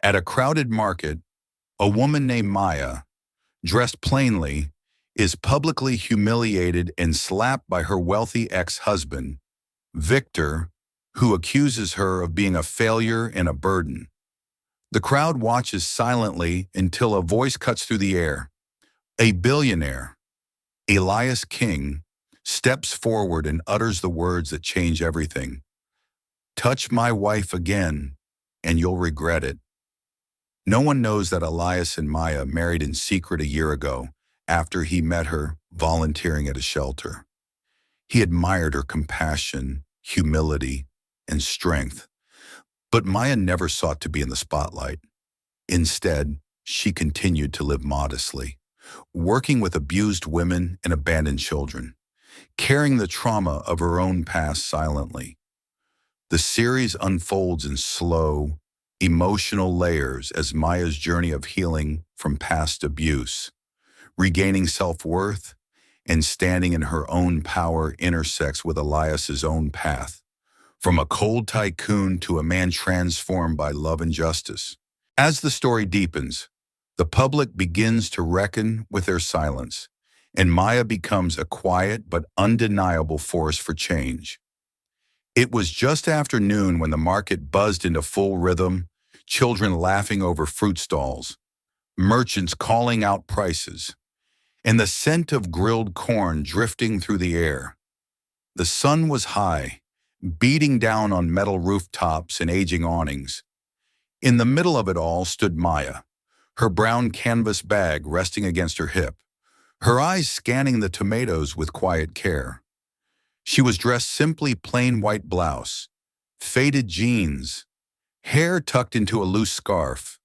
At a crowded market, a woman named Maya, dressed plainly, is publicly humiliated and slapped by her wealthy ex-husband, Victor, who accuses her of being a failure and a burden. The crowd watches silently until a voice cuts through the air. A billionaire, Elias King, steps forward and utters the words that change everything. "Touch my wife again, and you'll regret it." No one knows that Elias and Maya married in secret a year ago after he met her volunteering at a shelter. He admired her compassion, humility, and strength. But Maya never sought to be in the spotlight. Instead, she continued to live modestly, working with abused women and abandoned children, carrying the trauma of her own past silently. The series unfolds in slow, emotional layers as Maya's journey of healing from past abuse, regaining self-worth, and standing in her own power intersects with Elias's own path, from a cold tycoon to a man transformed by love and justice. As the story deepens, the public begins to reckon with their silence, and Maya becomes a quiet but undeniable force for change. It was just after noon when the market buzzed into full rhythm, children laughing over fruit stalls, merchants calling out prices, and the scent of grilled corn drifting through the air. The sun was high, beating down on metal rooftops and aging awnings. In the middle of it all stood Maya, her brown canvas bag resting against her hip, her eyes scanning the tomatoes with quiet care. She was dressed simply plain white blouse, faded jeans, hair tucked into a loose scarf.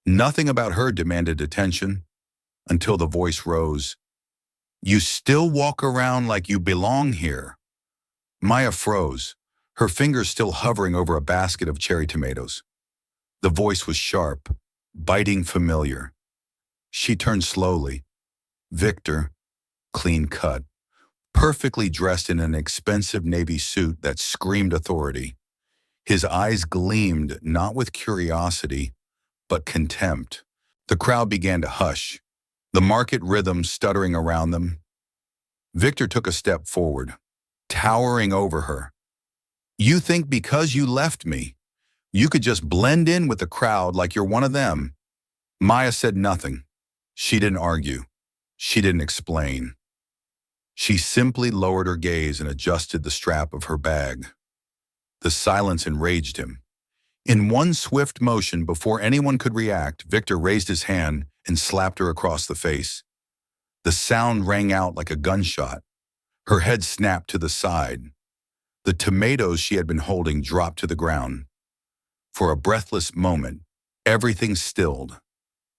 Nothing about her demanded attention until the voice rose. "You still walk around like you belong here." Maya froze, her fingers still hovering over a basket of cherry tomatoes. The voice was sharp, biting familiar. She turned slowly. Victor, clean cut, perfectly dressed in an expensive navy suit that screamed authority. His eyes gleamed not with curiosity, but contempt. The crowd began to hush, the market rhythm stuttering around them. Victor took a step forward, towering over her. "You think because you left me, you could just blend in with the crowd like you're one of them?" Maya said nothing. She didn't argue. She didn't explain. She simply lowered her gaze and adjusted the strap of her bag. The silence enraged him. In one swift motion, before anyone could react, Victor raised his hand and slapped her across the face. The sound rang out like a gunshot. Her head snapped to the side. The tomatoes she had been holding dropped to the ground. For a breathless moment, everything stilled.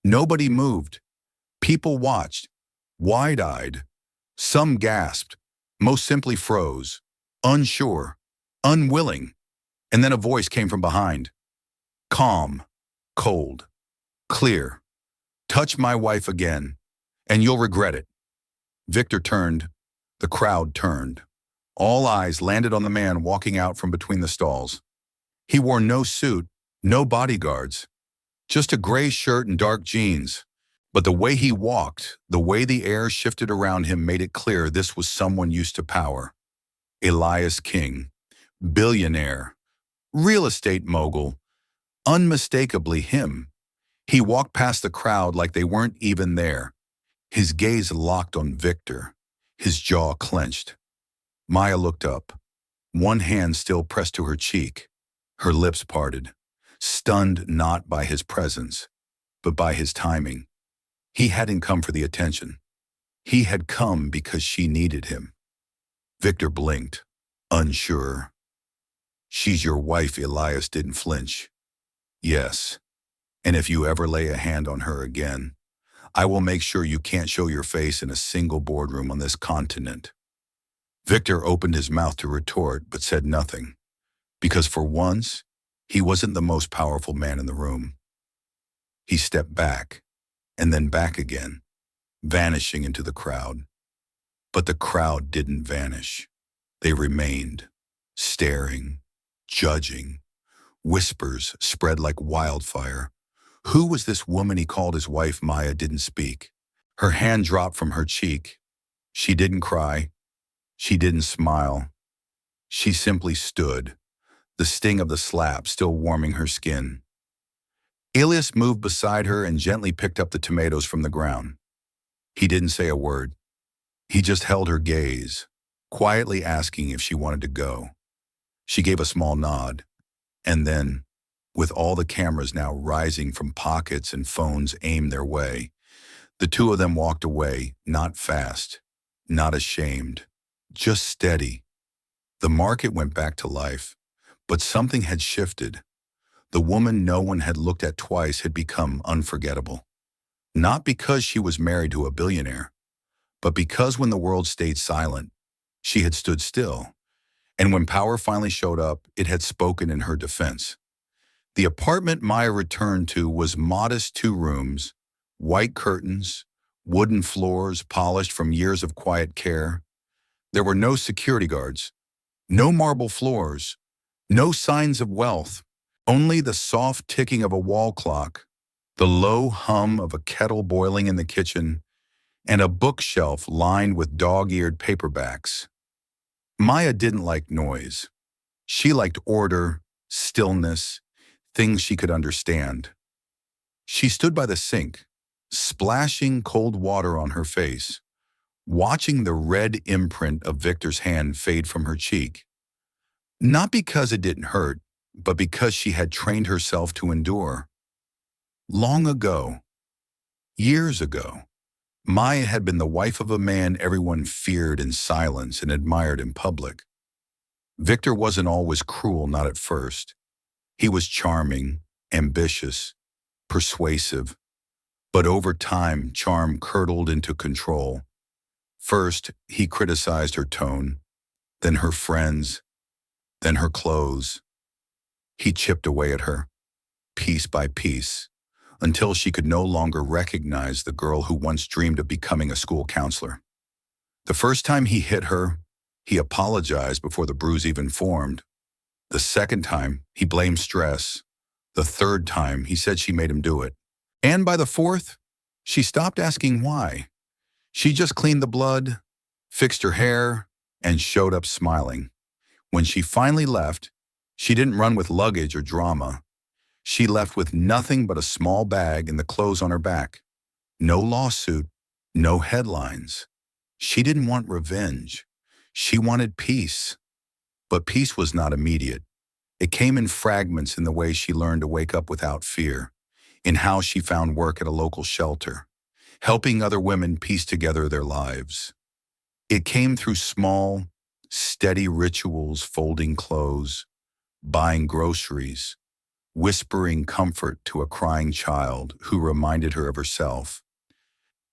Nobody moved. People watched, wide-eyed. Some gasped, most simply froze, unsure, unwilling. And then a voice came from behind. Calm, cold, clear. "Touch my wife again, and you'll regret it." Victor turned. The crowd turned. All eyes landed on the man walking out from between the stalls. He wore no suit, no bodyguards, just a gray shirt and dark jeans. But the way he walked, the way the air shifted around him made it clear this was someone used to power. Elias King, billionaire, real estate mogul, unmistakably him. He walked past the crowd like they weren't even there. His gaze locked on Victor, his jaw clenched. Maya looked up, one hand still pressed to her cheek, her lips parted, stunned not by his presence, but by his timing. He hadn't come for the attention. He had come because she needed him. Victor blinked, unsure. "She's your wife," Elias didn't flinch. "Yes, and if you ever lay a hand on her again, I will make sure you can't show your face in a single boardroom on this continent." Victor opened his mouth to retort, but said nothing, because for once, he wasn't the most powerful man in the room. He stepped back, and then back again, vanishing into the crowd. But the crowd didn't vanish. They remained, staring, judging. Whispers spread like wildfire, Who was this woman he called his wife? Maya didn't speak. Her hand dropped from her cheek. She didn't cry. She didn't smile. She simply stood, the sting of the slap still warming her skin. Elias moved beside her and gently picked up the tomatoes from the ground. He didn't say a word. He just held her gaze, quietly asking if she wanted to go. She gave a small nod, and then, with all the cameras now rising from pockets and phones aimed their way, the two of them walked away, not fast, not ashamed, just steady. The market went back to life, but something had shifted. The woman no one had looked at twice had become unforgettable. Not because she was married to a billionaire, but because when the world stayed silent, she had stood still. And when power finally showed up, it had spoken in her defense. The apartment Maya returned to was modest 2 rooms, white curtains, wooden floors polished from years of quiet care. There were no security guards, no marble floors, no signs of wealth, only the soft ticking of a wall clock, the low hum of a kettle boiling in the kitchen, and a bookshelf lined with dog-eared paperbacks. Maya didn't like noise. She liked order, stillness, things she could understand. She stood by the sink, splashing cold water on her face, watching the red imprint of Victor's hand fade from her cheek. Not because it didn't hurt, but because she had trained herself to endure. Long ago, years ago, Maya had been the wife of a man everyone feared in silence and admired in public. Victor wasn't always cruel, not at first. He was charming, ambitious, persuasive, but over time, charm curdled into control. First, he criticized her tone, then her friends, then her clothes. He chipped away at her, piece by piece, until she could no longer recognize the girl who once dreamed of becoming a school counselor. The first time he hit her, he apologized before the bruise even formed. The second time, he blamed stress. The third time, he said she made him do it. And by the fourth, she stopped asking why. She just cleaned the blood, fixed her hair, and showed up smiling. When she finally left, she didn't run with luggage or drama. She left with nothing but a small bag and the clothes on her back. No lawsuit, no headlines. She didn't want revenge. She wanted peace. But peace was not immediate. It came in fragments in the way she learned to wake up without fear, in how she found work at a local shelter, helping other women piece together their lives. It came through small, steady rituals, folding clothes, buying groceries, whispering comfort to a crying child who reminded her of herself.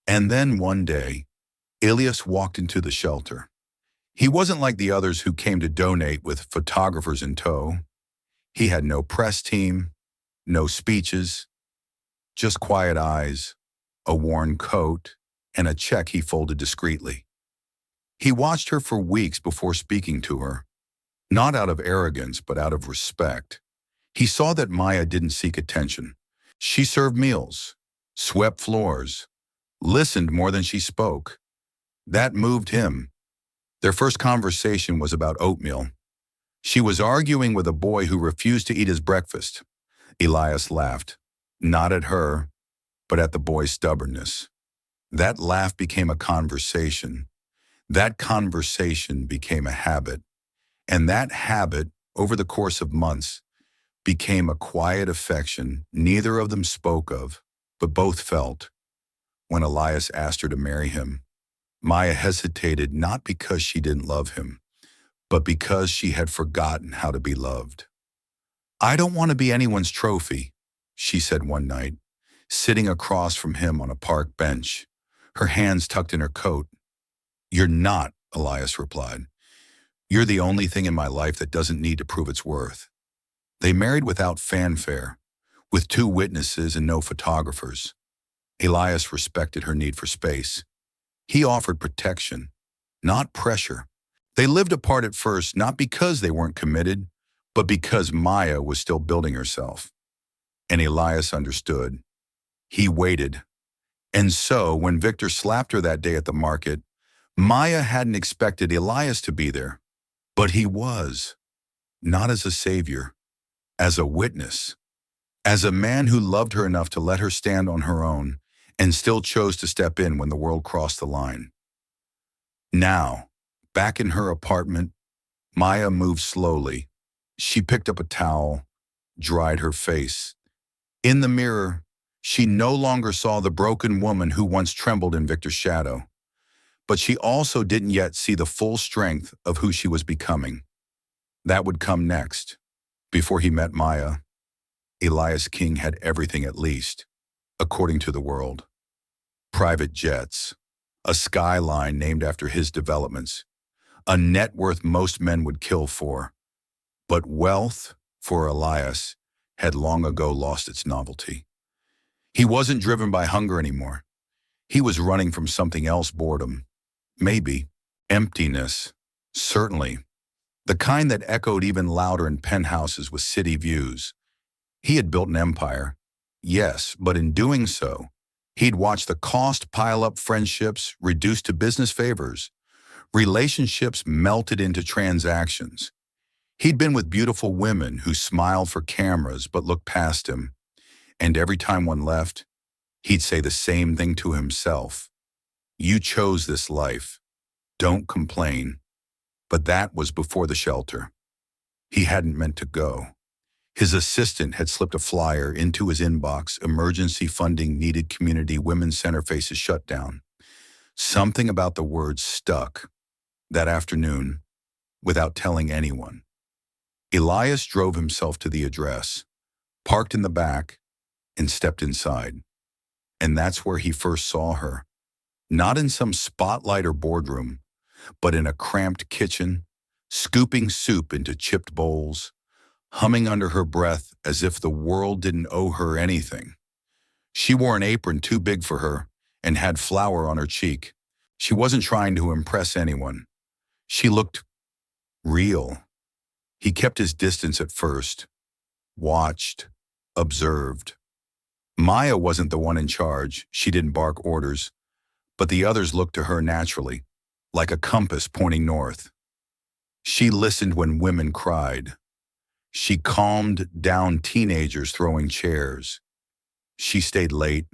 And then one day, Elias walked into the shelter. He wasn't like the others who came to donate with photographers in tow. He had no press team, no speeches, just quiet eyes, a worn coat, and a check he folded discreetly. He watched her for weeks before speaking to her, not out of arrogance, but out of respect. He saw that Maya didn't seek attention. She served meals, swept floors, listened more than she spoke. That moved him. Their first conversation was about oatmeal. She was arguing with a boy who refused to eat his breakfast. Elias laughed, not at her, but at the boy's stubbornness. That laugh became a conversation. That conversation became a habit. And that habit, over the course of months, became a quiet affection neither of them spoke of, but both felt. When Elias asked her to marry him, Maya hesitated not because she didn't love him, but because she had forgotten how to be loved. "I don't want to be anyone's trophy," she said one night, sitting across from him on a park bench, her hands tucked in her coat. "You're not," Elias replied. "You're the only thing in my life that doesn't need to prove its worth." They married without fanfare, with 2 witnesses and no photographers. Elias respected her need for space. He offered protection, not pressure. They lived apart at first, not because they weren't committed, but because Maya was still building herself. And Elias understood. He waited. And so, when Victor slapped her that day at the market, Maya hadn't expected Elias to be there. But he was, not as a savior, as a witness, as a man who loved her enough to let her stand on her own and still chose to step in when the world crossed the line. Now, back in her apartment, Maya moved slowly. She picked up a towel, dried her face. In the mirror, she no longer saw the broken woman who once trembled in Victor's shadow, but she also didn't yet see the full strength of who she was becoming. That would come next. Before he met Maya, Elias King had everything, at least, according to the world. Private jets, a skyline named after his developments, a net worth most men would kill for. But wealth, for Elias, had long ago lost its novelty. He wasn't driven by hunger anymore. He was running from something else: boredom. Maybe. Emptiness. Certainly. The kind that echoed even louder in penthouses with city views. He had built an empire. Yes, but in doing so, he'd watched the cost pile up, friendships reduced to business favors, relationships melted into transactions. He'd been with beautiful women who smiled for cameras but looked past him. And every time one left, he'd say the same thing to himself. You chose this life. Don't complain. But that was before the shelter. He hadn't meant to go. His assistant had slipped a flyer into his inbox: emergency funding needed, community women's center faces shut down. Something about the words stuck. That afternoon, without telling anyone, Elias drove himself to the address, parked in the back, and stepped inside. And that's where he first saw her. Not in some spotlight or boardroom, but in a cramped kitchen, scooping soup into chipped bowls, humming under her breath as if the world didn't owe her anything. She wore an apron too big for her and had flour on her cheek. She wasn't trying to impress anyone. She looked real. He kept his distance at first, watched, observed. Maya wasn't the one in charge. She didn't bark orders, but the others looked to her naturally, like a compass pointing north. She listened when women cried. She calmed down teenagers throwing chairs. She stayed late,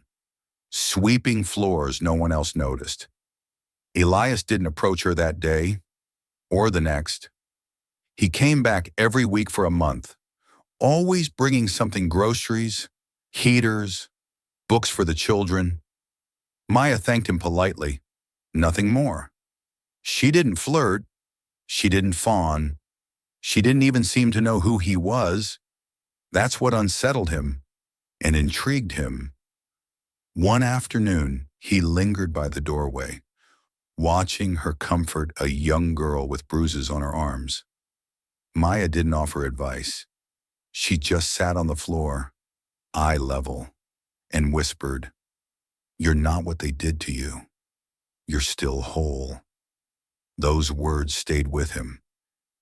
sweeping floors no one else noticed. Elias didn't approach her that day, or the next. He came back every week for a month, always bringing something: groceries, heaters, books for the children. Maya thanked him politely. Nothing more. She didn't flirt. She didn't fawn. She didn't even seem to know who he was. That's what unsettled him and intrigued him. One afternoon, he lingered by the doorway, watching her comfort a young girl with bruises on her arms. Maya didn't offer advice. She just sat on the floor, eye level, and whispered, "You're not what they did to you. You're still whole." Those words stayed with him.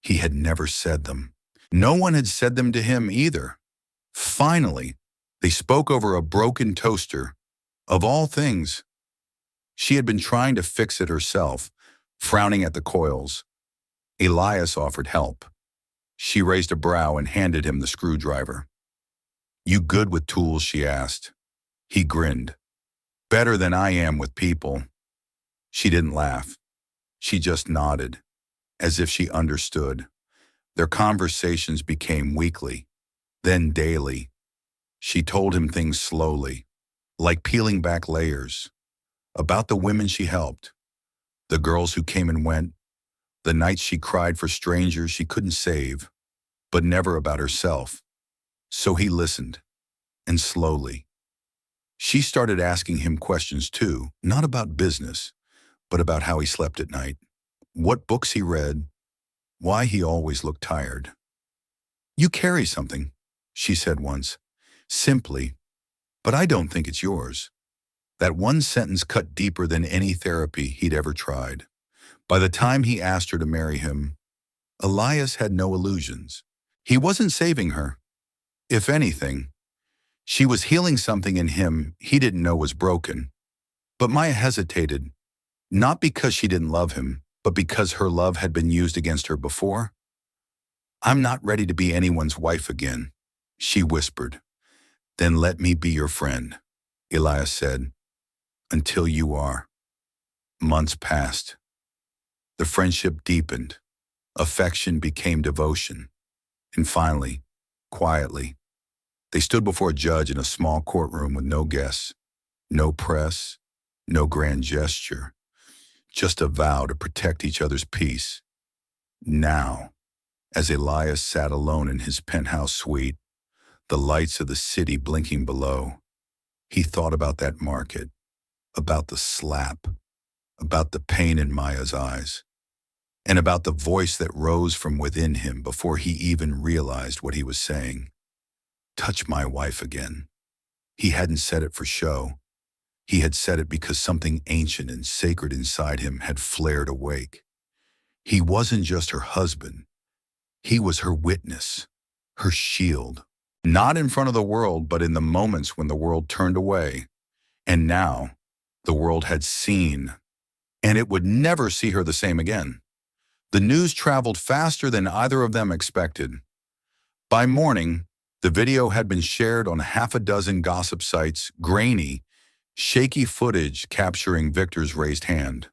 He had never said them. No one had said them to him either. Finally, they spoke over a broken toaster. Of all things, she had been trying to fix it herself, frowning at the coils. Elias offered help. She raised a brow and handed him the screwdriver. "You good with tools?" she asked. He grinned. "Better than I am with people." She didn't laugh. She just nodded, as if she understood. Their conversations became weekly, then daily. She told him things slowly, like peeling back layers, about the women she helped, the girls who came and went, the nights she cried for strangers she couldn't save, but never about herself. So he listened, and slowly. She started asking him questions too, not about business, but about how he slept at night, what books he read, why he always looked tired. "You carry something," she said once, simply, "but I don't think it's yours." That one sentence cut deeper than any therapy he'd ever tried. By the time he asked her to marry him, Elias had no illusions. He wasn't saving her. If anything, She was healing something in him he didn't know was broken. But Maya hesitated, not because she didn't love him, but because her love had been used against her before. "I'm not ready to be anyone's wife again," she whispered. "Then let me be your friend," Elias said. "Until you are." Months passed. The friendship deepened. Affection became devotion. And finally, quietly, they stood before a judge in a small courtroom with no guests, no press, no grand gesture, just a vow to protect each other's peace. Now, as Elias sat alone in his penthouse suite, the lights of the city blinking below, he thought about that market, about the slap, about the pain in Maya's eyes, and about the voice that rose from within him before he even realized what he was saying. "Touch my wife again." He hadn't said it for show. He had said it because something ancient and sacred inside him had flared awake. He wasn't just her husband. He was her witness, her shield. Not in front of the world, but in the moments when the world turned away. And now, the world had seen, and it would never see her the same again. The news traveled faster than either of them expected. By morning, the video had been shared on half a dozen gossip sites, grainy, shaky footage capturing Victor's raised hand,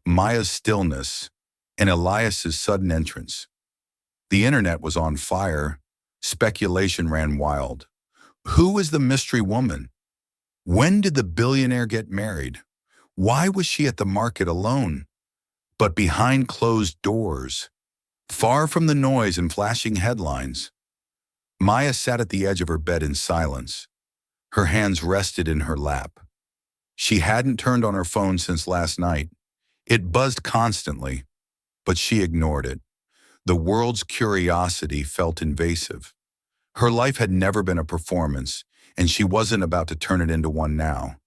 Maya's stillness, and Elias's sudden entrance. The internet was on fire. Speculation ran wild. Who is the mystery woman? When did the billionaire get married? Why was she at the market alone? But behind closed doors, far from the noise and flashing headlines, Maya sat at the edge of her bed in silence. Her hands rested in her lap. She hadn't turned on her phone since last night. It buzzed constantly, but she ignored it. The world's curiosity felt invasive. Her life had never been a performance, and she wasn't about to turn it into one now.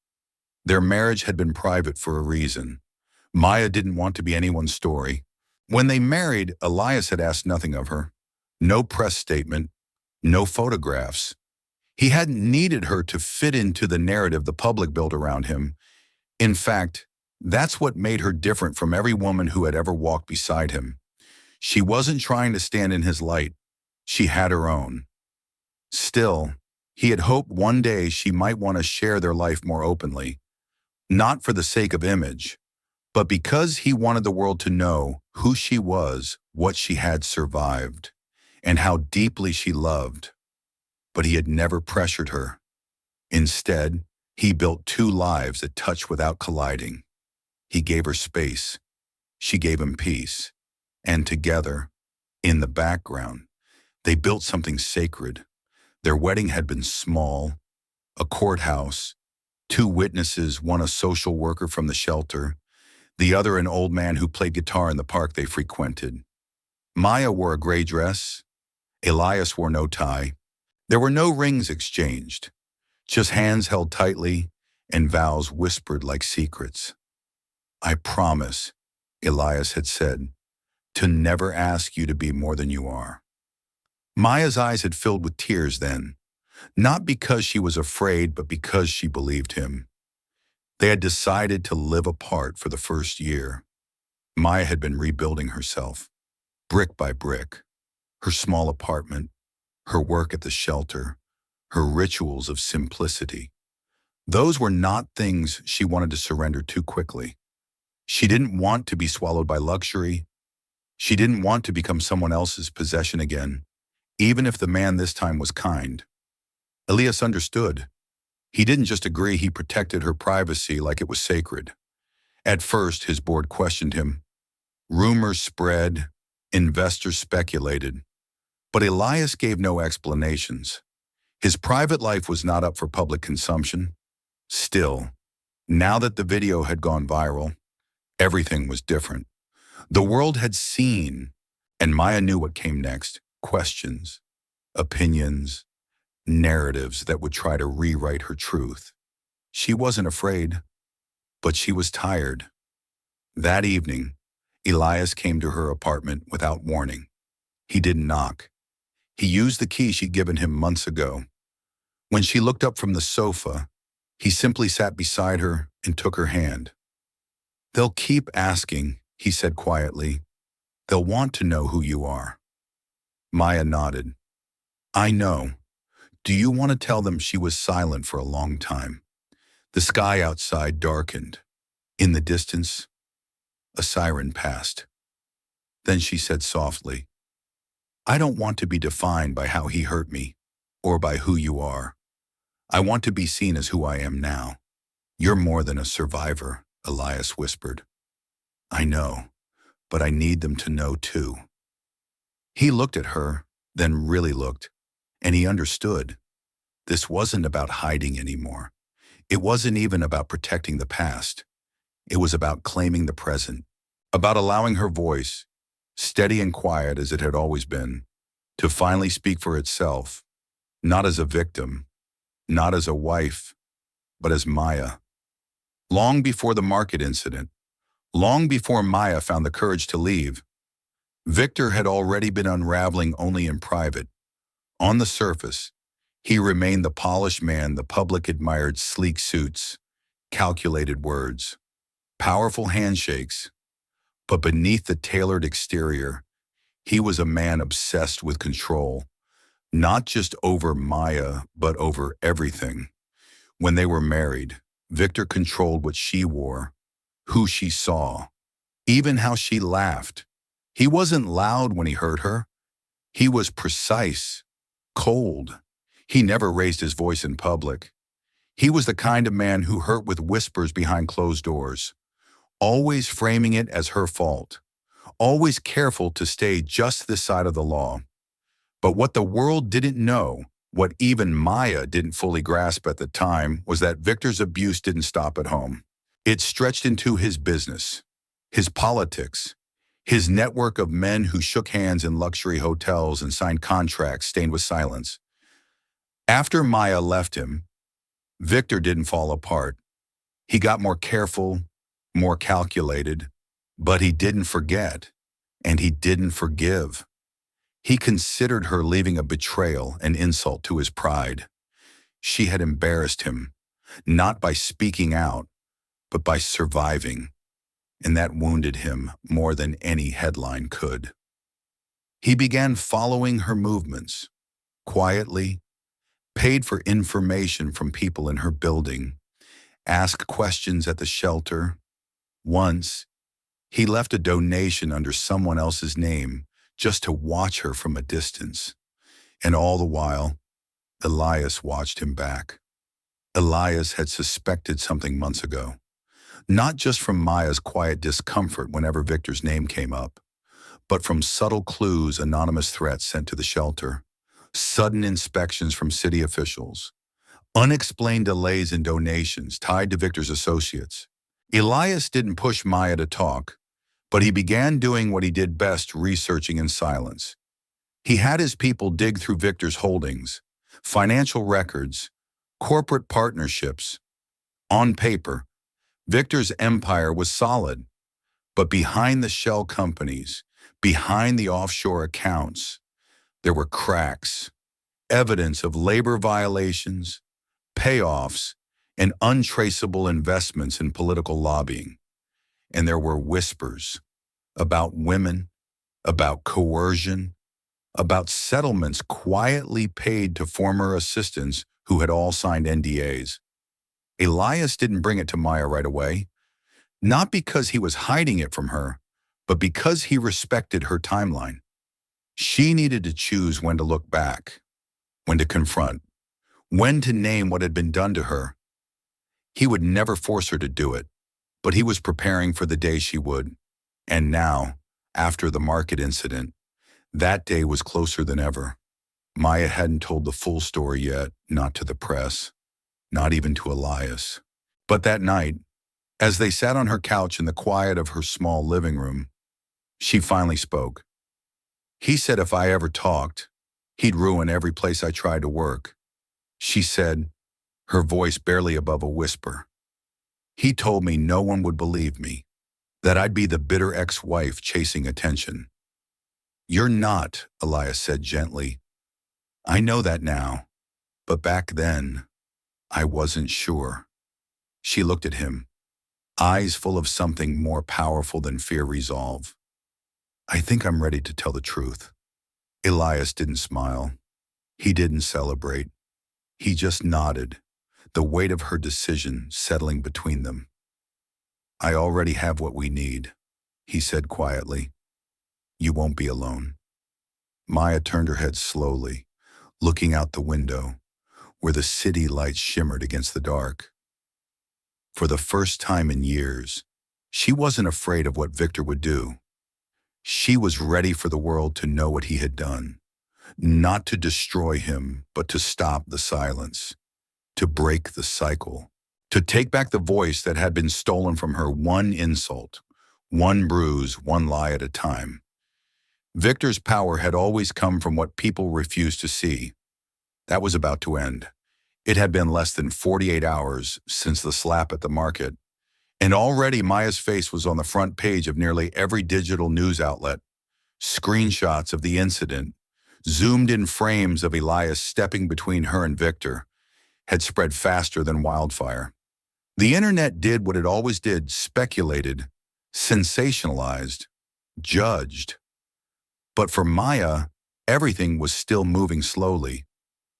Their marriage had been private for a reason. Maya didn't want to be anyone's story. When they married, Elias had asked nothing of her. No press statement, no photographs. He hadn't needed her to fit into the narrative the public built around him. In fact, that's what made her different from every woman who had ever walked beside him. She wasn't trying to stand in his light. She had her own. Still, he had hoped one day she might want to share their life more openly, not for the sake of image, but because he wanted the world to know who she was, what she had survived, and how deeply she loved. But he had never pressured her. Instead, he built two lives that touched without colliding. He gave her space. She gave him peace. And together, in the background, they built something sacred. Their wedding had been small, a courthouse, two witnesses, one a social worker from the shelter, the other an old man who played guitar in the park they frequented. Maya wore a gray dress. Elias wore no tie. There were no rings exchanged, just hands held tightly and vows whispered like secrets. "I promise," Elias had said, "to never ask you to be more than you are." Maya's eyes had filled with tears then, not because she was afraid, but because she believed him. They had decided to live apart for the first year. Maya had been rebuilding herself, brick by brick, her small apartment, her work at the shelter, her rituals of simplicity. Those were not things she wanted to surrender too quickly. She didn't want to be swallowed by luxury. She didn't want to become someone else's possession again, even if the man this time was kind. Elias understood. He didn't just agree, he protected her privacy like it was sacred. At first, his board questioned him. Rumors spread, investors speculated. But Elias gave no explanations. His private life was not up for public consumption. Still, now that the video had gone viral, everything was different. The world had seen, and Maya knew what came next. Questions, opinions, narratives that would try to rewrite her truth. She wasn't afraid, but she was tired. That evening, Elias came to her apartment without warning. He didn't knock. He used the key she'd given him months ago. When she looked up from the sofa, he simply sat beside her and took her hand. "They'll keep asking," he said quietly. "They'll want to know who you are." Maya nodded. "I know. Do you want to tell them?" She was silent for a long time. The sky outside darkened. In the distance, a siren passed. Then she said softly, "I don't want to be defined by how he hurt me, or by who you are. I want to be seen as who I am now." "You're more than a survivor," Elias whispered. "I know, but I need them to know too." He looked at her, then really looked, and he understood. This wasn't about hiding anymore. It wasn't even about protecting the past. It was about claiming the present, about allowing her voice, steady and quiet as it had always been, to finally speak for itself, not as a victim, not as a wife, but as Maya. Long before the market incident, long before Maya found the courage to leave, Victor had already been unraveling only in private. On the surface, he remained the polished man the public admired: sleek suits, calculated words, powerful handshakes. But beneath the tailored exterior, he was a man obsessed with control, not just over Maya, but over everything. When they were married, Victor controlled what she wore, who she saw, even how she laughed. He wasn't loud when he hurt her. He was precise, cold. He never raised his voice in public. He was the kind of man who hurt with whispers behind closed doors, always framing it as her fault, always careful to stay just this side of the law. But what the world didn't know, what even Maya didn't fully grasp at the time, was that Victor's abuse didn't stop at home. It stretched into his business, his politics, his network of men who shook hands in luxury hotels and signed contracts stained with silence. After Maya left him, Victor didn't fall apart. He got more careful, more calculated, but he didn't forget, and he didn't forgive. He considered her leaving a betrayal, an insult to his pride. She had embarrassed him, not by speaking out, but by surviving, and that wounded him more than any headline could. He began following her movements, quietly, paid for information from people in her building, asked questions at the shelter. Once, he left a donation under someone else's name just to watch her from a distance. And all the while, Elias watched him back. Elias had suspected something months ago, not just from Maya's quiet discomfort whenever Victor's name came up, but from subtle clues, anonymous threats sent to the shelter, sudden inspections from city officials, unexplained delays in donations tied to Victor's associates. Elias didn't push Maya to talk, but he began doing what he did best: researching in silence. He had his people dig through Victor's holdings, financial records, corporate partnerships. On paper, Victor's empire was solid, but behind the shell companies, behind the offshore accounts, there were cracks, evidence of labor violations, payoffs, and untraceable investments in political lobbying. And there were whispers about women, about coercion, about settlements quietly paid to former assistants who had all signed NDAs. Elias didn't bring it to Maya right away, not because he was hiding it from her, but because he respected her timeline. She needed to choose when to look back, when to confront, when to name what had been done to her. He would never force her to do it, but he was preparing for the day she would. And now, after the market incident, that day was closer than ever. Maya hadn't told the full story yet, not to the press, not even to Elias. But that night, as they sat on her couch in the quiet of her small living room, she finally spoke. "He said if I ever talked, he'd ruin every place I tried to work," she said, her voice barely above a whisper. "He told me no one would believe me, that I'd be the bitter ex-wife chasing attention." "You're not," Elias said gently. "I know that now. But back then, I wasn't sure. She looked at him, eyes full of something more powerful than fear resolve. I think I'm ready to tell the truth. Elias didn't smile. He didn't celebrate. He just nodded, the weight of her decision settling between them. I already have what we need, he said quietly. You won't be alone. Maya turned her head slowly, looking out the window, where the city lights shimmered against the dark. For the first time in years, she wasn't afraid of what Victor would do. She was ready for the world to know what he had done, not to destroy him, but to stop the silence, to break the cycle, to take back the voice that had been stolen from her, one insult, one bruise, one lie at a time. Victor's power had always come from what people refused to see. That was about to end. It had been less than 48 hours since the slap at the market, and already Maya's face was on the front page of nearly every digital news outlet. Screenshots of the incident, zoomed-in frames of Elias stepping between her and Victor, had spread faster than wildfire. The internet did what it always did, speculated, sensationalized, judged. But for Maya, everything was still moving slowly.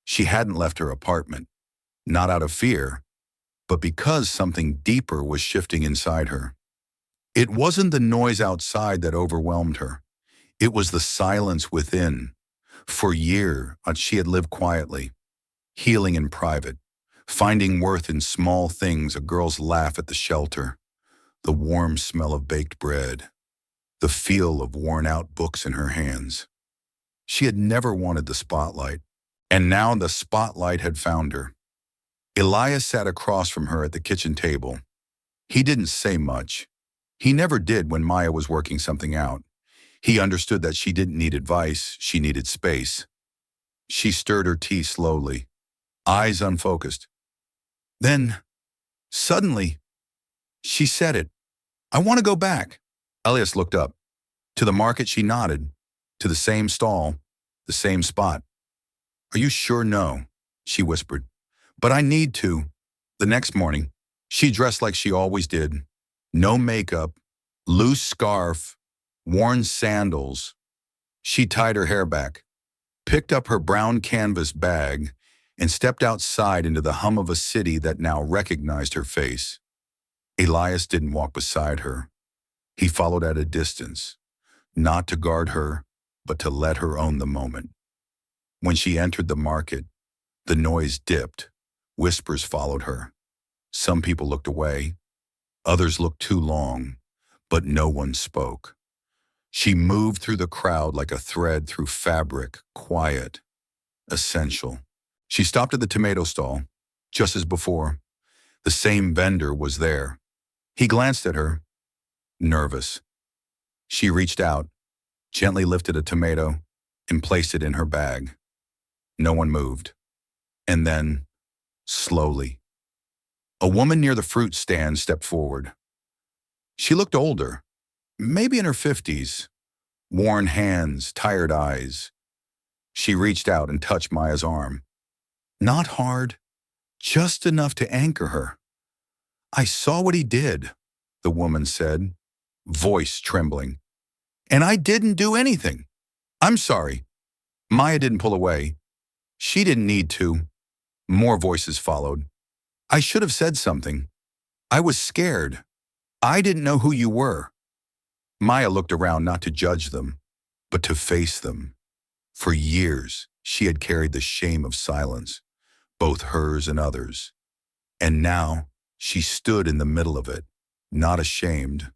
She hadn't left her apartment, not out of fear, but because something deeper was shifting inside her. It wasn't the noise outside that overwhelmed her. It was the silence within. For years, she had lived quietly, healing in private, finding worth in small things: a girl's laugh at the shelter, the warm smell of baked bread, the feel of worn-out books in her hands. She had never wanted the spotlight, and now the spotlight had found her. Elias sat across from her at the kitchen table. He didn't say much. He never did when Maya was working something out. He understood that she didn't need advice, she needed space. She stirred her tea slowly, eyes unfocused. Then, suddenly, she said it. I want to go back. Elias looked up. To the market, she nodded. To the same stall, the same spot. Are you sure? No, she whispered. But I need to. The next morning, she dressed like she always did. No makeup, loose scarf, worn sandals. She tied her hair back, picked up her brown canvas bag, and stepped outside into the hum of a city that now recognized her face. Elias didn't walk beside her. He followed at a distance, not to guard her, but to let her own the moment. When she entered the market, the noise dipped. Whispers followed her. Some people looked away. Others looked too long, but no one spoke. She moved through the crowd like a thread through fabric, quiet, essential. She stopped at the tomato stall, just as before. The same vendor was there. He glanced at her, nervous. She reached out, gently lifted a tomato, and placed it in her bag. No one moved. And then, slowly, a woman near the fruit stand stepped forward. She looked older, maybe in her 50s, worn hands, tired eyes. She reached out and touched Maya's arm. Not hard, just enough to anchor her. I saw what he did, the woman said, voice trembling. And I didn't do anything. I'm sorry. Maya didn't pull away. She didn't need to. More voices followed. I should have said something. I was scared. I didn't know who you were. Maya looked around not to judge them, but to face them. For years, she had carried the shame of silence, both hers and others. And now, she stood in the middle of it, not ashamed,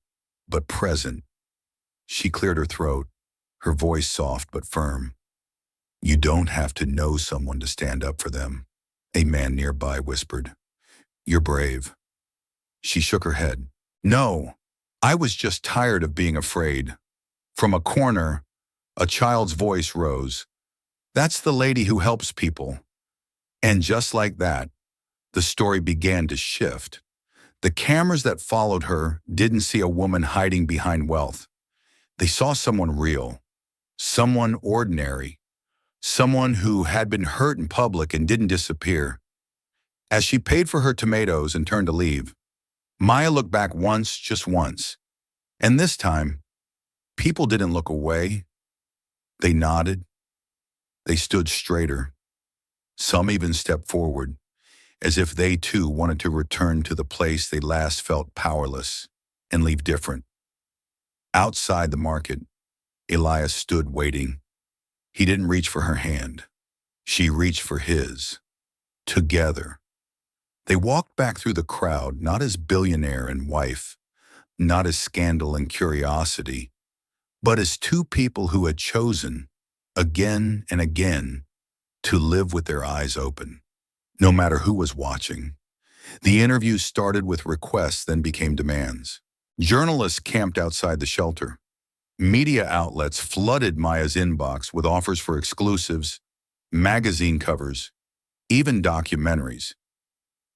but present. She cleared her throat, her voice soft but firm. You don't have to know someone to stand up for them, a man nearby whispered. You're brave. She shook her head. No, I was just tired of being afraid. From a corner, a child's voice rose. That's the lady who helps people. And just like that, the story began to shift. The cameras that followed her didn't see a woman hiding behind wealth. They saw someone real, someone ordinary, someone who had been hurt in public and didn't disappear. As she paid for her tomatoes and turned to leave, Maya looked back once, just once. And this time, people didn't look away. They nodded. They stood straighter. Some even stepped forward, as if they too wanted to return to the place they last felt powerless and leave different. Outside the market, Elias stood waiting. He didn't reach for her hand. She reached for his. Together. They walked back through the crowd, not as billionaire and wife, not as scandal and curiosity, but as two people who had chosen, again and again, to live with their eyes open, no matter who was watching. The interview started with requests, then became demands. Journalists camped outside the shelter. Media outlets flooded Maya's inbox with offers for exclusives, magazine covers, even documentaries.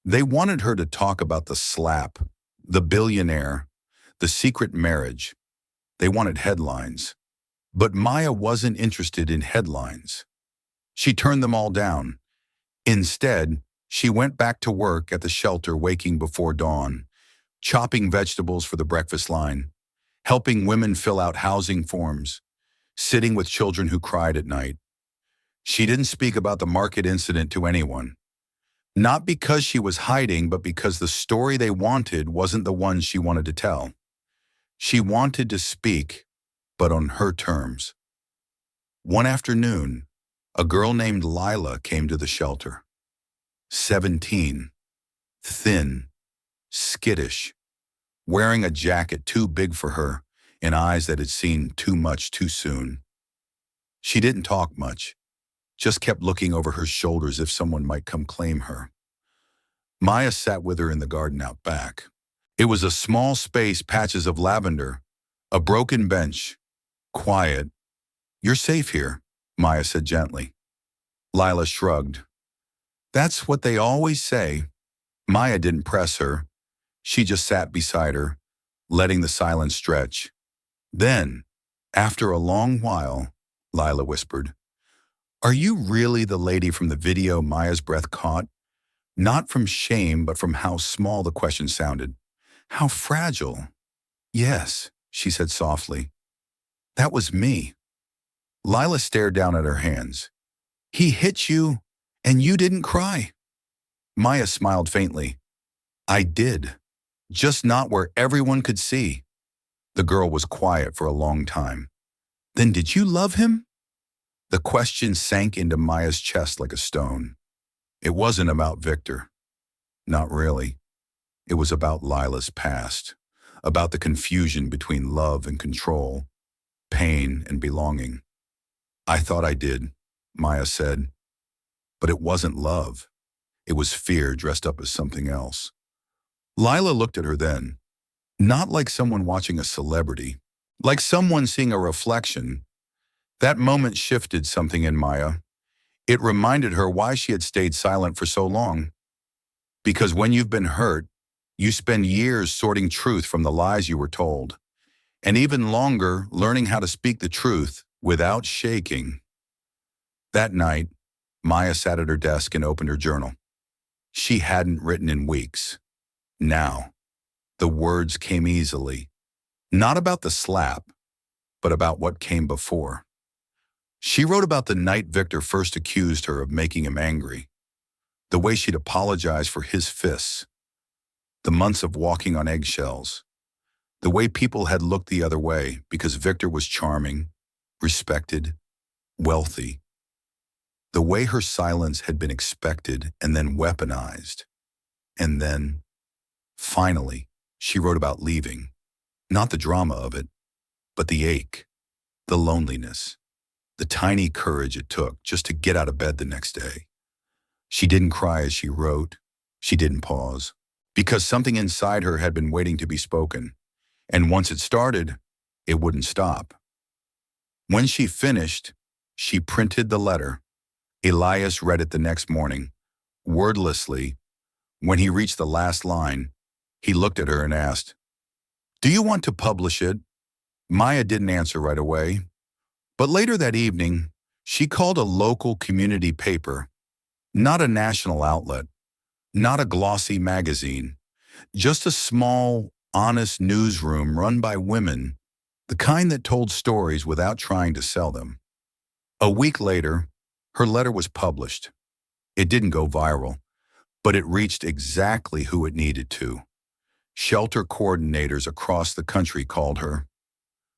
They wanted her to talk about the slap, the billionaire, the secret marriage. They wanted headlines. But Maya wasn't interested in headlines. She turned them all down. Instead, she went back to work at the shelter waking before dawn, chopping vegetables for the breakfast line, helping women fill out housing forms, sitting with children who cried at night. She didn't speak about the market incident to anyone. Not because she was hiding, but because the story they wanted wasn't the one she wanted to tell. She wanted to speak, but on her terms. One afternoon, a girl named Lila came to the shelter. 17, thin, skittish, wearing a jacket too big for her and eyes that had seen too much too soon. She didn't talk much, just kept looking over her shoulders if someone might come claim her. Maya sat with her in the garden out back. It was a small space, patches of lavender, a broken bench, quiet. "You're safe here," Maya said gently. Lila shrugged. "That's what they always say." Maya didn't press her. She just sat beside her, letting the silence stretch. Then, after a long while, Lila whispered, "Are you really the lady from the video?" Maya's breath caught, not from shame, but from how small the question sounded. How fragile. "Yes," she said softly. "That was me." Lila stared down at her hands. "He hit you, and you didn't cry." Maya smiled faintly. "I did, just not where everyone could see." The girl was quiet for a long time. "Then did you love him?" The question sank into Maya's chest like a stone. It wasn't about Victor. Not really. It was about Lila's past, about the confusion between love and control, pain and belonging. "I thought I did," Maya said. "But it wasn't love. It was fear dressed up as something else." Lila looked at her then, not like someone watching a celebrity, like someone seeing a reflection. That moment shifted something in Maya. It reminded her why she had stayed silent for so long. Because when you've been hurt, you spend years sorting truth from the lies you were told, and even longer learning how to speak the truth without shaking. That night, Maya sat at her desk and opened her journal. She hadn't written in weeks. Now, the words came easily, not about the slap, but about what came before. She wrote about the night Victor first accused her of making him angry, the way she'd apologized for his fists, the months of walking on eggshells, the way people had looked the other way because Victor was charming, respected, wealthy, the way her silence had been expected and then weaponized. And then, finally, she wrote about leaving, not the drama of it, but the ache, the loneliness, the tiny courage it took just to get out of bed the next day. She didn't cry as she wrote. She didn't pause, because something inside her had been waiting to be spoken. And once it started, it wouldn't stop. When she finished, she printed the letter. Elias read it the next morning, wordlessly. When he reached the last line, he looked at her and asked, "Do you want to publish it?" Maya didn't answer right away. But later that evening, She called a local community paper, not a national outlet, not a glossy magazine, just a small, honest newsroom run by women, the kind that told stories without trying to sell them. A week later, her letter was published. It didn't go viral, but it reached exactly who it needed to. Shelter coordinators across the country called her.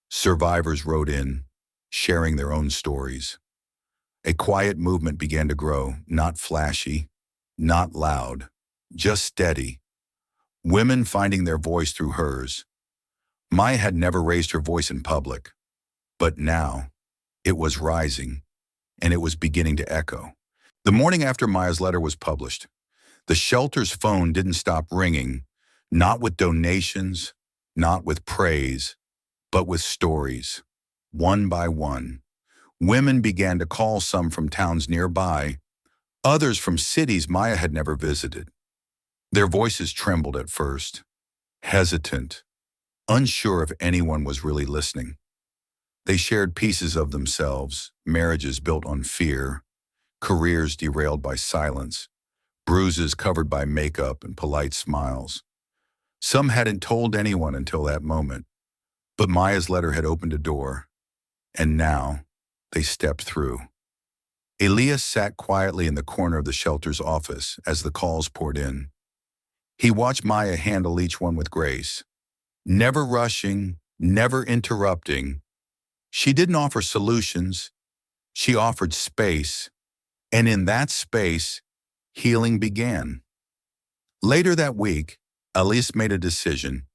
Survivors wrote in, sharing their own stories. A quiet movement began to grow, not flashy, not loud, just steady. Women finding their voice through hers. Maya had never raised her voice in public, but now it was rising, and it was beginning to echo. The morning after Maya's letter was published, the shelter's phone didn't stop ringing, not with donations, not with praise, but with stories. One by one, women began to call, some from towns nearby, others from cities Maya had never visited. Their voices trembled at first, hesitant, unsure if anyone was really listening. They shared pieces of themselves, marriages built on fear, careers derailed by silence, bruises covered by makeup and polite smiles. Some hadn't told anyone until that moment, but Maya's letter had opened a door, and now they stepped through. Elias sat quietly in the corner of the shelter's office as the calls poured in. He watched Maya handle each one with grace, never rushing, never interrupting. She didn't offer solutions, she offered space, and in that space, healing began. Later that week, Elias made a decision.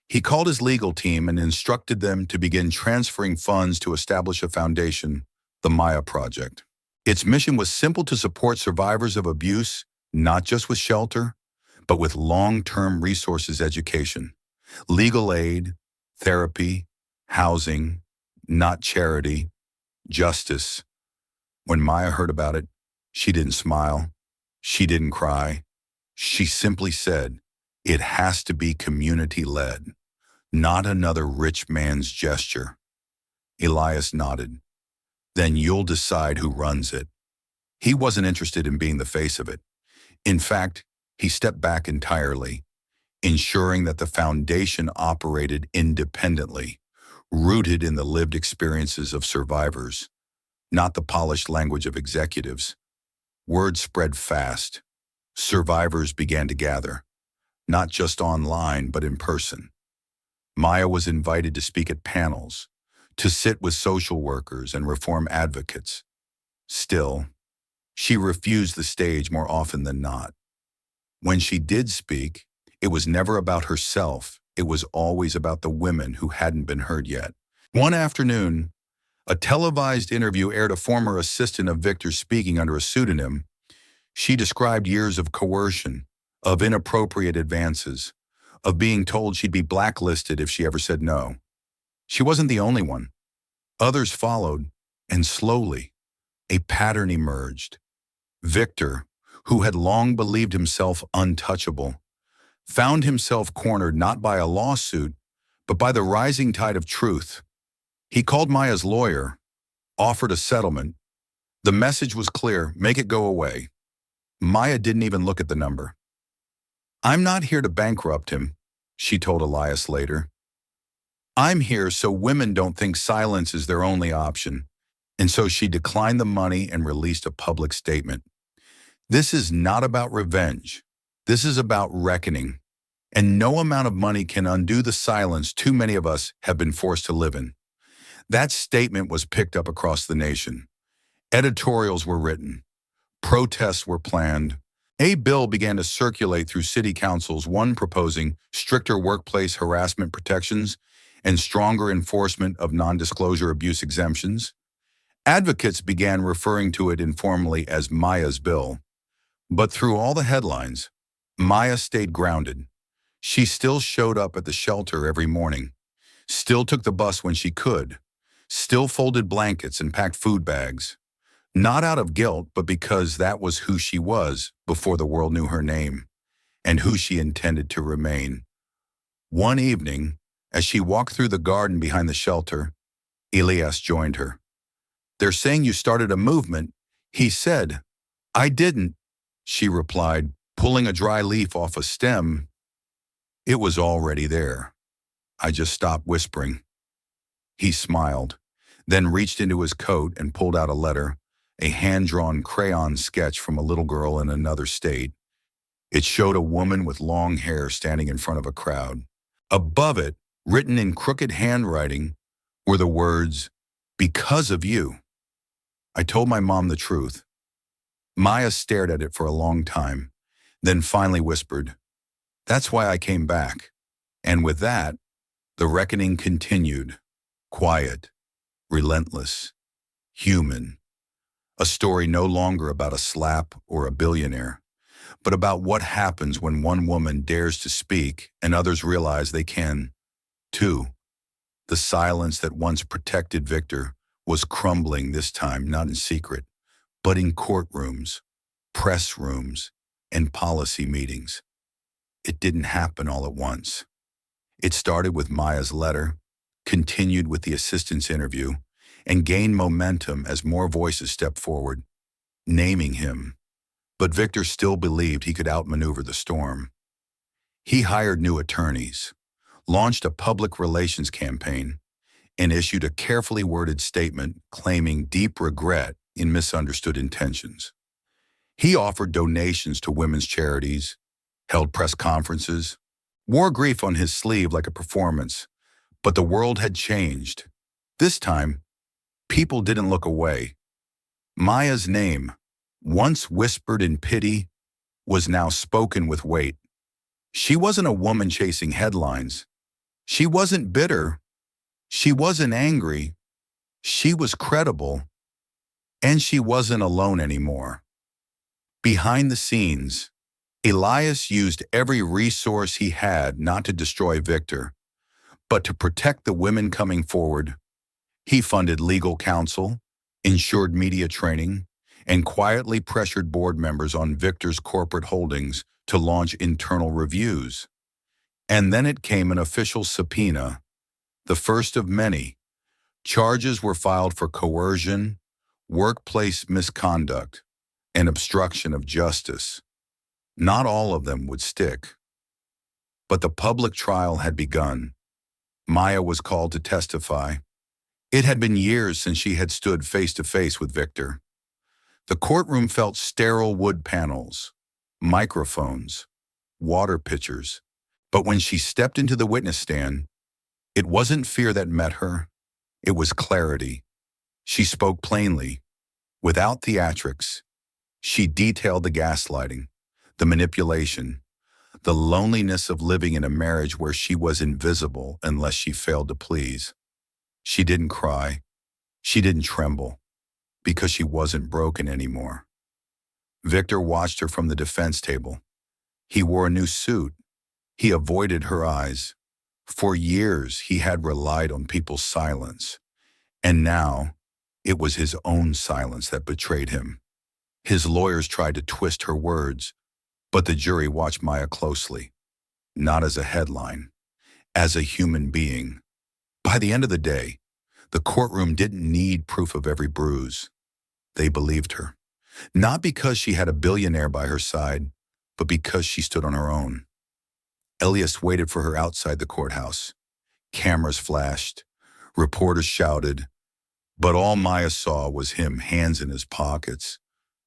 He called his legal team and instructed them to begin transferring funds to establish a foundation, the Maya Project. Its mission was simple: to support survivors of abuse, not just with shelter, but with long-term resources, education, legal aid, therapy, housing, not charity, justice. When Maya heard about it, she didn't smile, she didn't cry. She simply said, "It has to be community-led, not another rich man's gesture." Elias nodded. "Then you'll decide who runs it." He wasn't interested in being the face of it. In fact, he stepped back entirely, ensuring that the foundation operated independently, rooted in the lived experiences of survivors, not the polished language of executives. Word spread fast. Survivors began to gather, not just online, but in person. Maya was invited to speak at panels, to sit with social workers and reform advocates. Still, she refused the stage more often than not. When she did speak, it was never about herself. It was always about the women who hadn't been heard yet. One afternoon, a televised interview aired a former assistant of Victor speaking under a pseudonym. She described years of coercion, of inappropriate advances, of being told she'd be blacklisted if she ever said no. She wasn't the only one. Others followed, and slowly, a pattern emerged. Victor, who had long believed himself untouchable, found himself cornered not by a lawsuit, but by the rising tide of truth. He called Maya's lawyer, offered a settlement. The message was clear: make it go away. Maya didn't even look at the number. "I'm not here to bankrupt him," she told Elias later. "I'm here so women don't think silence is their only option." And so she declined the money and released a public statement. "This is not about revenge. This is about reckoning. And no amount of money can undo the silence too many of us have been forced to live in." That statement was picked up across the nation. Editorials were written. Protests were planned. A bill began to circulate through city councils, one proposing stricter workplace harassment protections and stronger enforcement of non-disclosure abuse exemptions. Advocates began referring to it informally as Maya's bill. But through all the headlines, Maya stayed grounded. She still showed up at the shelter every morning, still took the bus when she could, still folded blankets and packed food bags. Not out of guilt, but because that was who she was before the world knew her name, and who she intended to remain. One evening, as she walked through the garden behind the shelter, Elias joined her. They're saying you started a movement," he said. "I didn't," she replied, pulling a dry leaf off a stem. "It was already there. I just stopped whispering." He smiled, then reached into his coat and pulled out a letter, a hand-drawn crayon sketch from a little girl in another state. It showed a woman with long hair standing in front of a crowd. Above it, written in crooked handwriting, were the words, "Because of you." I told my mom the truth. Maya stared at it for a long time, then finally whispered, "That's why I came back." And with that, the reckoning continued. Quiet, relentless, human. A story no longer about a slap or a billionaire, but about what happens when one woman dares to speak and others realize they can, too. The silence that once protected Victor was crumbling this time, not in secret, but in courtrooms, press rooms, and policy meetings. It didn't happen all at once. It started with Maya's letter, continued with the assistant's interview, and gained momentum as more voices stepped forward, naming him. But Victor still believed he could outmaneuver the storm. He hired new attorneys, launched a public relations campaign, and issued a carefully worded statement claiming deep regret in misunderstood intentions. He offered donations to women's charities, held press conferences, wore grief on his sleeve like a performance, but the world had changed. This time, people didn't look away. Maya's name, once whispered in pity, was now spoken with weight. She wasn't a woman chasing headlines. She wasn't bitter. She wasn't angry. She was credible. And she wasn't alone anymore. Behind the scenes, Elias used every resource he had not to destroy Victor, but to protect the women coming forward. He funded legal counsel, ensured media training, and quietly pressured board members on Victor's corporate holdings to launch internal reviews. And then it came an official subpoena, the first of many. Charges were filed for coercion, workplace misconduct, and obstruction of justice. Not all of them would stick. But the public trial had begun. Maya was called to testify. It had been years since she had stood face to face with Victor. The courtroom felt sterile wood panels, microphones, water pitchers. But when she stepped into the witness stand, it wasn't fear that met her. It was clarity. She spoke plainly, without theatrics. She detailed the gaslighting, the manipulation, the loneliness of living in a marriage where she was invisible unless she failed to please. She didn't cry. She didn't tremble, because she wasn't broken anymore. Victor watched her from the defense table. He wore a new suit. He avoided her eyes. For years, he had relied on people's silence. And now, it was his own silence that betrayed him. His lawyers tried to twist her words, but the jury watched Maya closely, not as a headline, as a human being. By the end of the day, the courtroom didn't need proof of every bruise. They believed her, not because she had a billionaire by her side, but because she stood on her own. Elias waited for her outside the courthouse. Cameras flashed, reporters shouted, but all Maya saw was him, hands in his pockets,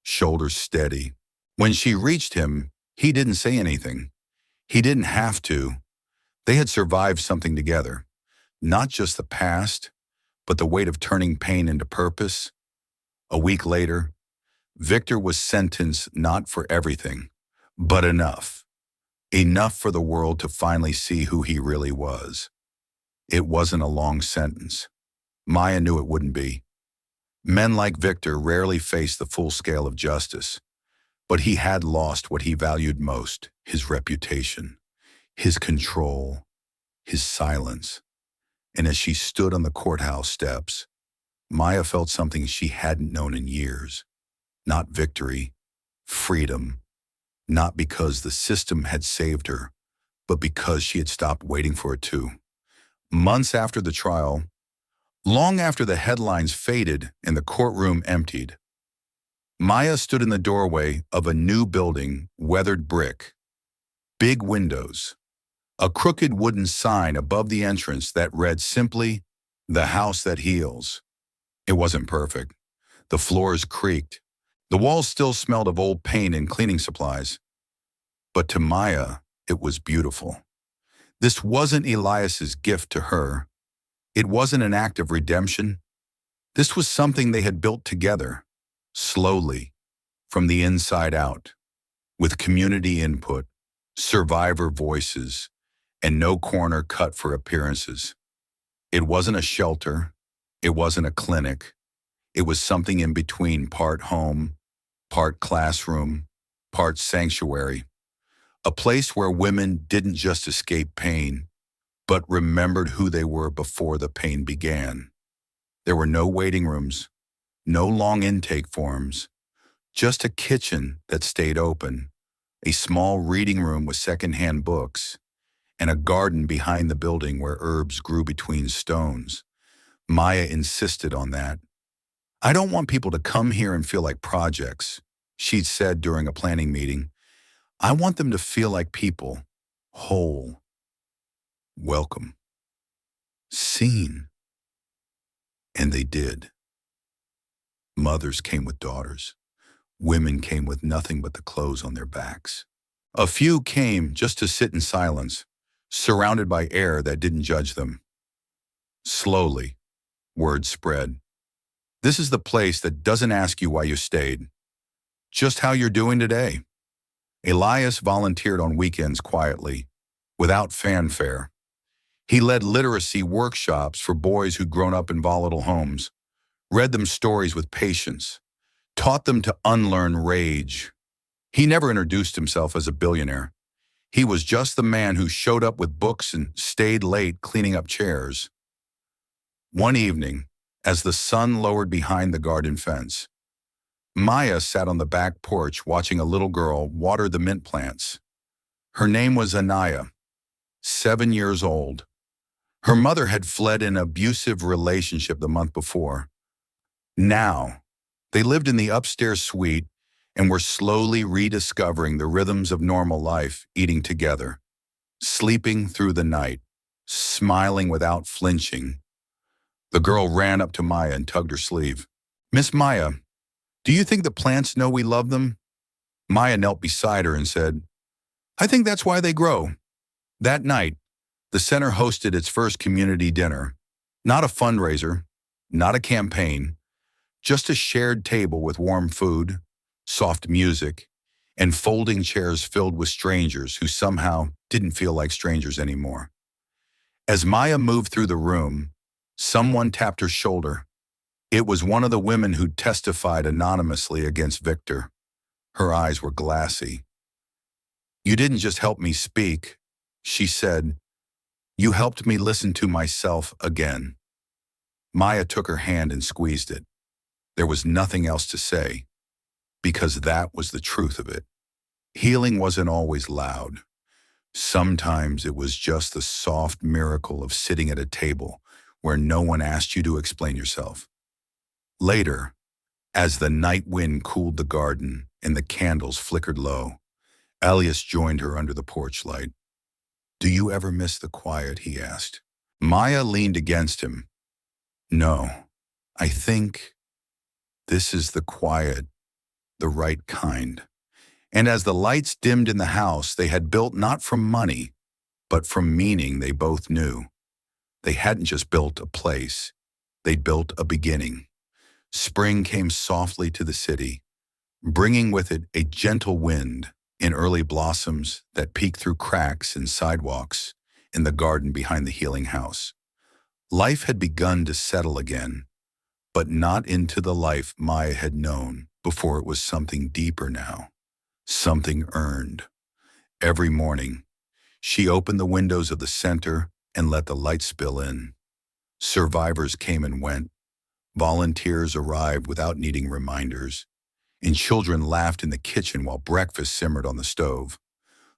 shoulders steady. When she reached him, he didn't say anything. He didn't have to. They had survived something together, not just the past, but the weight of turning pain into purpose. A week later, Victor was sentenced not for everything, but enough. Enough for the world to finally see who he really was. It wasn't a long sentence. Maya knew it wouldn't be. Men like Victor rarely face the full scale of justice, but he had lost what he valued most, his reputation, his control, his silence. And as she stood on the courthouse steps, Maya felt something she hadn't known in years. Not victory, freedom. Not because the system had saved her, but because she had stopped waiting for it to. Months after the trial, Long after the headlines faded and the courtroom emptied, Maya stood in the doorway of a new building, weathered brick, big windows, a crooked wooden sign above the entrance that read simply, "The House That Heals." It wasn't perfect. The floors creaked. The walls still smelled of old paint and cleaning supplies. But to Maya, it was beautiful. This wasn't Elias's gift to her. It wasn't an act of redemption. This was something they had built together, slowly, from the inside out, with community input, survivor voices, and no corner cut for appearances. It wasn't a shelter. It wasn't a clinic. It was something in between, part home, part classroom, part sanctuary. A place where women didn't just escape pain, but remembered who they were before the pain began. There were no waiting rooms, no long intake forms, just a kitchen that stayed open, a small reading room with secondhand books, and a garden behind the building where herbs grew between stones. Maya insisted on that. "I don't want people to come here and feel like projects," she'd said during a planning meeting. "I want them to feel like people, whole, welcome, seen." And they did. Mothers came with daughters. Women came with nothing but the clothes on their backs. A few came just to sit in silence, surrounded by air that didn't judge them. Slowly, word spread. "This is the place that doesn't ask you why you stayed, just how you're doing today." Elias volunteered on weekends quietly, without fanfare. He led literacy workshops for boys who'd grown up in volatile homes, read them stories with patience, taught them to unlearn rage. He never introduced himself as a billionaire. He was just the man who showed up with books and stayed late cleaning up chairs. One evening, as the sun lowered behind the garden fence, Maya sat on the back porch watching a little girl water the mint plants. Her name was Anaya, 7 years old. Her mother had fled an abusive relationship the month before. Now, they lived in the upstairs suite and were slowly rediscovering the rhythms of normal life, eating together, sleeping through the night, smiling without flinching. The girl ran up to Maya and tugged her sleeve. "Miss Maya, do you think the plants know we love them?" Maya knelt beside her and said, "I think that's why they grow." That night, the center hosted its first community dinner. Not a fundraiser, not a campaign, just a shared table with warm food, soft music, and folding chairs filled with strangers who somehow didn't feel like strangers anymore. As Maya moved through the room, someone tapped her shoulder. It was one of the women who'd testified anonymously against Victor. Her eyes were glassy. "You didn't just help me speak," she said. "You helped me listen to myself again." Maya took her hand and squeezed it. There was nothing else to say, because that was the truth of it. Healing wasn't always loud. Sometimes it was just the soft miracle of sitting at a table where no one asked you to explain yourself. Later, as the night wind cooled the garden and the candles flickered low, Elias joined her under the porch light. "Do you ever miss the quiet?" he asked. Maya leaned against him. "No, I think this is the quiet, the right kind." And as the lights dimmed in the house they had built not from money, but from meaning, they both knew. They hadn't just built a place, they'd built a beginning. Spring came softly to the city, bringing with it a gentle wind in early blossoms that peeked through cracks in sidewalks in the garden behind the healing house. Life had begun to settle again, but not into the life Maya had known before. It was something deeper now, something earned. Every morning, she opened the windows of the center and let the light spill in. Survivors came and went. Volunteers arrived without needing reminders, and children laughed in the kitchen while breakfast simmered on the stove.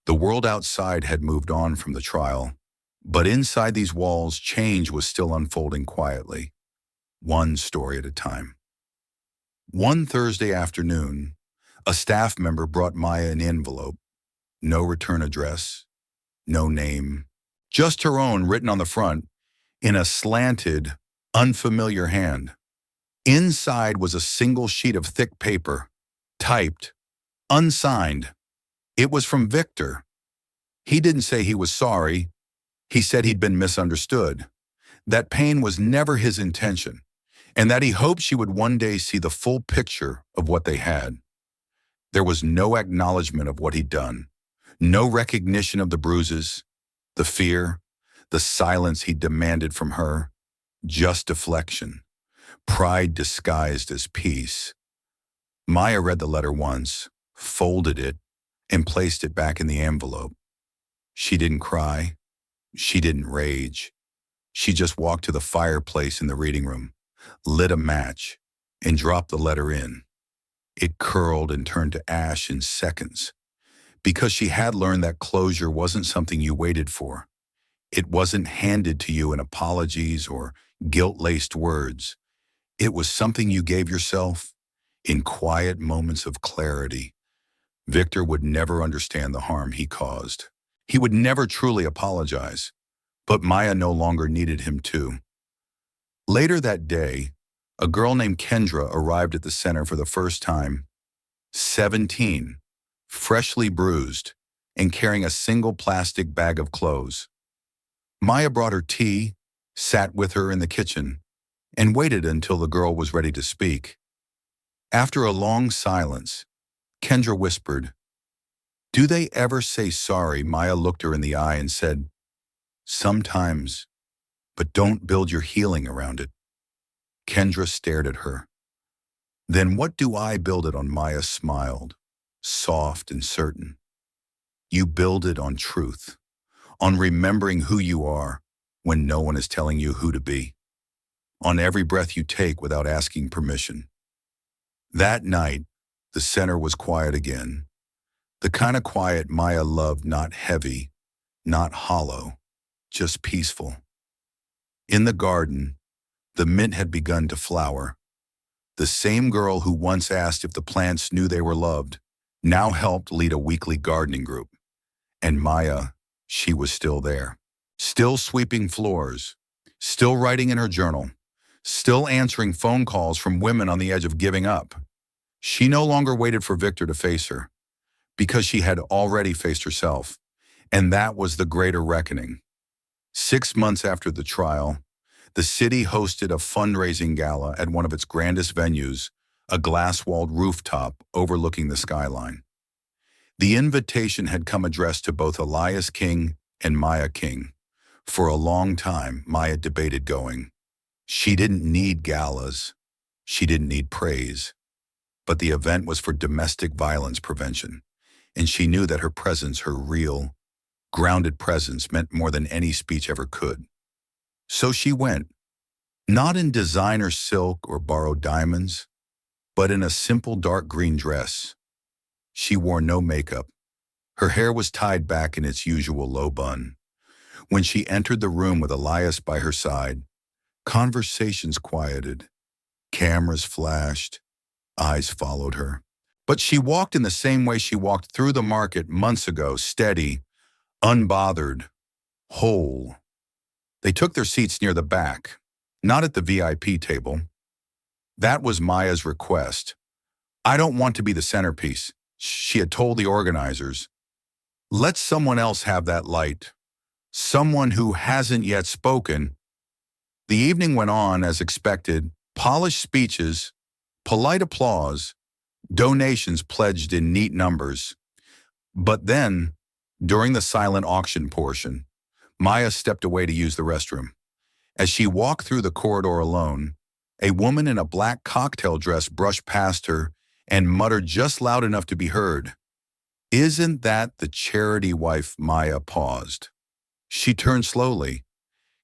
The world outside had moved on from the trial, but inside these walls, change was still unfolding quietly. one story at a time. One Thursday afternoon, a staff member brought Maya an envelope. No return address, no name, just her own written on the front in a slanted, unfamiliar hand. Inside was a single sheet of thick paper, typed, unsigned. It was from Victor. He didn't say he was sorry. He said he'd been misunderstood, that pain was never his intention, and that he hoped she would one day see the full picture of what they had. There was no acknowledgement of what he'd done, no recognition of the bruises, the fear, the silence he demanded from her, just deflection, pride disguised as peace. Maya read the letter once, folded it, and placed it back in the envelope. She didn't cry. She didn't rage. She just walked to the fireplace in the reading room, lit a match, and dropped the letter in. It curled and turned to ash in seconds, because she had learned that closure wasn't something you waited for. It wasn't handed to you in apologies or guilt-laced words. It was something you gave yourself in quiet moments of clarity. Victor would never understand the harm he caused. He would never truly apologize, but Maya no longer needed him to. Later that day, a girl named Kendra arrived at the center for the first time, 17, freshly bruised, and carrying a single plastic bag of clothes. Maya brought her tea, sat with her in the kitchen, and waited until the girl was ready to speak. After a long silence, Kendra whispered, "Do they ever say sorry?" Maya looked her in the eye and said, "Sometimes, but don't build your healing around it." Kendra stared at her. "Then what do I build it on?" Maya smiled, soft and certain. "You build it on truth, on remembering who you are when no one is telling you who to be, on every breath you take without asking permission." That night, the center was quiet again. The kind of quiet Maya loved, not heavy, not hollow, just peaceful. In the garden, the mint had begun to flower. The same girl who once asked if the plants knew they were loved now helped lead a weekly gardening group. And Maya, she was still there, still sweeping floors, still writing in her journal, still answering phone calls from women on the edge of giving up. She no longer waited for Victor to face her, because she had already faced herself, and that was the greater reckoning. 6 months after the trial, the city hosted a fundraising gala at one of its grandest venues, a glass-walled rooftop overlooking the skyline. The invitation had come addressed to both Elias King and Maya King. For a long time, Maya debated going. She didn't need galas. She didn't need praise. But the event was for domestic violence prevention, and she knew that her presence, her real, grounded presence, meant more than any speech ever could. So she went, not in designer silk or borrowed diamonds, but in a simple dark green dress. She wore no makeup. Her hair was tied back in its usual low bun. When she entered the room with Elias by her side, conversations quieted, cameras flashed, eyes followed her. But she walked in the same way she walked through the market months ago, steady, unbothered, whole. They took their seats near the back, not at the VIP table. That was Maya's request. "I don't want to be the centerpiece," she had told the organizers. "Let someone else have that light, someone who hasn't yet spoken." The evening went on as expected, polished speeches, polite applause, donations pledged in neat numbers. But then, during the silent auction portion, Maya stepped away to use the restroom. As she walked through the corridor alone, a woman in a black cocktail dress brushed past her and muttered just loud enough to be heard, "Isn't that the charity wife?" Maya paused. She turned slowly,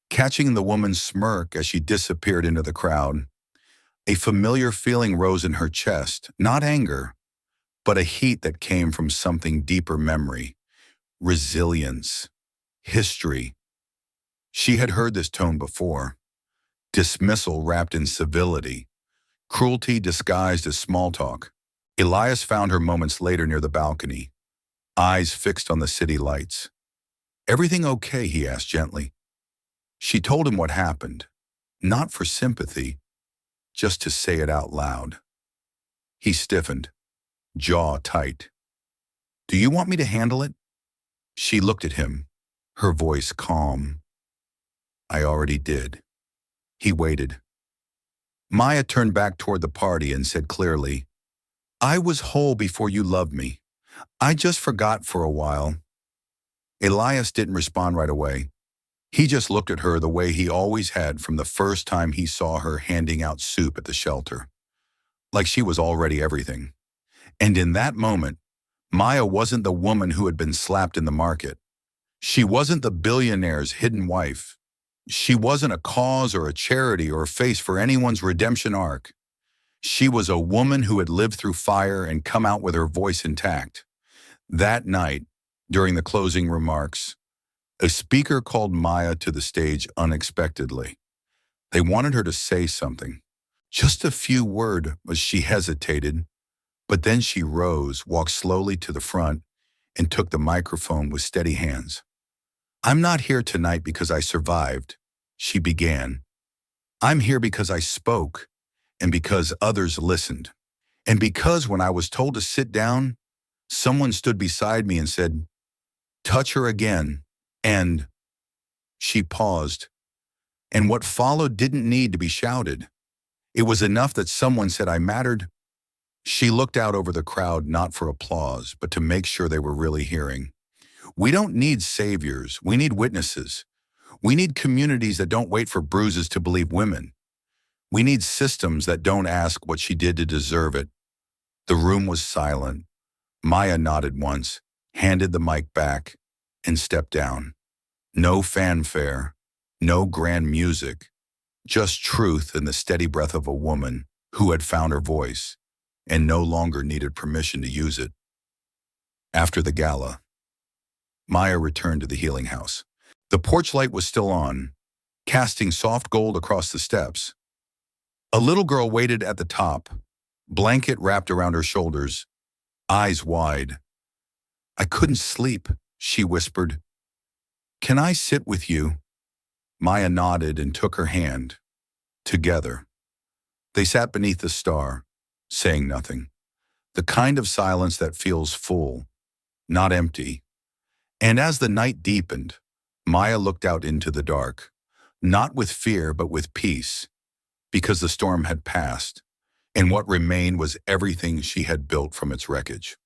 catching the woman's smirk as she disappeared into the crowd. A familiar feeling rose in her chest, not anger, but a heat that came from something deeper: memory, resilience, history. She had heard this tone before. dismissal wrapped in civility, cruelty disguised as small talk. Elias found her moments later near the balcony, eyes fixed on the city lights. "Everything okay?" he asked gently. She told him what happened, not for sympathy, just to say it out loud. He stiffened, jaw tight. "Do you want me to handle it?" She looked at him, her voice calm. "I already did." He waited. Maya turned back toward the party and said clearly, "I was whole before you loved me. I just forgot for a while." Elias didn't respond right away. He just looked at her the way he always had from the first time he saw her handing out soup at the shelter, like she was already everything. And in that moment, Maya wasn't the woman who had been slapped in the market. She wasn't the billionaire's hidden wife. She wasn't a cause or a charity or a face for anyone's redemption arc. She was a woman who had lived through fire and come out with her voice intact. That night, during the closing remarks, a speaker called Maya to the stage unexpectedly. They wanted her to say something. Just a few words, but she hesitated. But then she rose, walked slowly to the front, and took the microphone with steady hands. "I'm not here tonight because I survived," she began. "I'm here because I spoke, and because others listened. And because when I was told to sit down, someone stood beside me and said, 'Touch her again,' and..." She paused, and what followed didn't need to be shouted. It was enough that someone said I mattered. She looked out over the crowd not for applause, but to make sure they were really hearing. We don't need saviors, we need witnesses. We need communities that don't wait for bruises to believe women. We need systems that don't ask what she did to deserve it. The room was silent. Maya nodded once, handed the mic back, and stepped down. No fanfare, no grand music, just truth and the steady breath of a woman who had found her voice and no longer needed permission to use it. After the gala, Maya returned to the healing house. The porch light was still on, casting soft gold across the steps. A little girl waited at the top, blanket wrapped around her shoulders, eyes wide. "I couldn't sleep," she whispered. "Can I sit with you?" Maya nodded and took her hand. Together, they sat beneath the star, saying nothing. The kind of silence that feels full, not empty. And as the night deepened, Maya looked out into the dark, not with fear but with peace, because the storm had passed, and what remained was everything she had built from its wreckage.